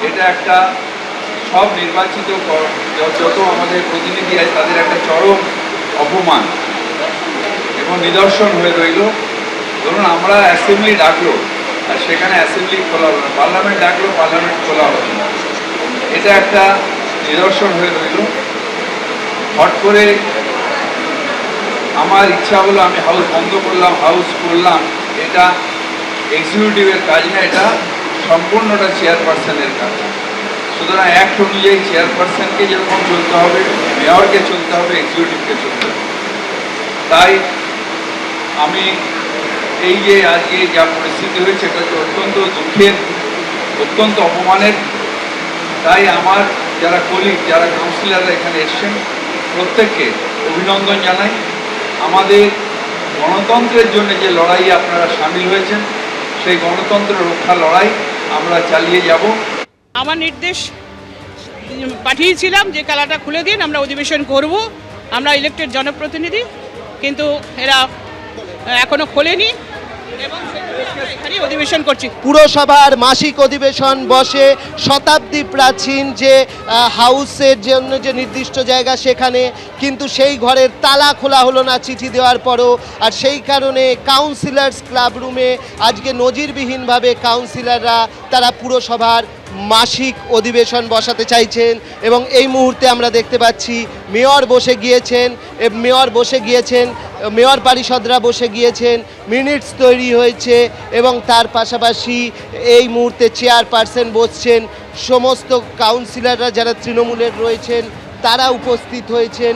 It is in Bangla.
এটা একটা সব নির্বাচিত যত আমাদের প্রতিনিধি আছে তাদের একটা চরম অপমান এবং নিদর্শন হয়ে রইল। ধরুন আমরা অ্যাসেম্বলি ডাকলো আর সেখানে অ্যাসেম্বলি খোলা হলো না, পার্লামেন্ট ডাকলো পার্লামেন্ট খোলা হলো না, এটা একটা নিদর্শন হয়ে রইল। হট করে আমার ইচ্ছা হলো আমি হাউস বন্ধ করলাম, হাউস করলাম, এটা এক্সিকিউটিভের কাজ না, এটা সম্পূর্ণটা চেয়ারপারসনের কাজ। সুতরাং অ্যাক্ট অনুযায়ী চেয়ারপারসনকে যেরকম চলতে হবে, মেয়রকে চলতে হবে, এক্সিকিউটিভকে চলতে হবে। তাই আমি এই যে আজকে যা পরিস্থিতি হয়েছে এটা তো অত্যন্ত দুঃখের, অত্যন্ত অপমানের। তাই আমার যারা কলিগ, যারা কাউন্সিলররা এখানে এসছেন প্রত্যেককে অভিনন্দন জানাই। আমাদের গণতন্ত্রের জন্য যে লড়াই আপনারা সামিল হয়েছেন সেই গণতন্ত্র রক্ষা লড়াই আমরা চালিয়ে যাব। আমার নির্দেশ পাঠিয়েছিলাম যে খেলাটা খুলে দিন, আমরা অধিবেশন করব, আমরা ইলেক্টেড জনপ্রতিনিধি, কিন্তু এরা এখনো খোলেনি এবং এখানে অধিবেশন করছি। পুরসভার মাসিক অধিবেশন বসে, শতাব্দী প্রাচীন যে হাউসের জন্য যে নির্দিষ্ট জায়গা সেখানে, কিন্তু সেই ঘরের তালা খোলা হলো না চিঠি দেওয়ার পরও। আর সেই কারণে কাউন্সিলর্স ক্লাব রুমে আজকে নজিরবিহীনভাবে কাউন্সিলররা তারা পুরসভার মাসিক অধিবেশন বসাতে চাইছেন। এবং এই মুহূর্তে আমরা দেখতে পাচ্ছি মেয়র বসে গিয়েছেন, মেয়র পারিষদরা বসে গিয়েছেন, মিনিটস তৈরি হয়েছে এবং তার পাশাপাশি এই মুহূর্তে চেয়ারপারসন বসছেন। সমস্ত কাউন্সিলররা যারা তৃণমূলের রয়েছেন তারা উপস্থিত হয়েছেন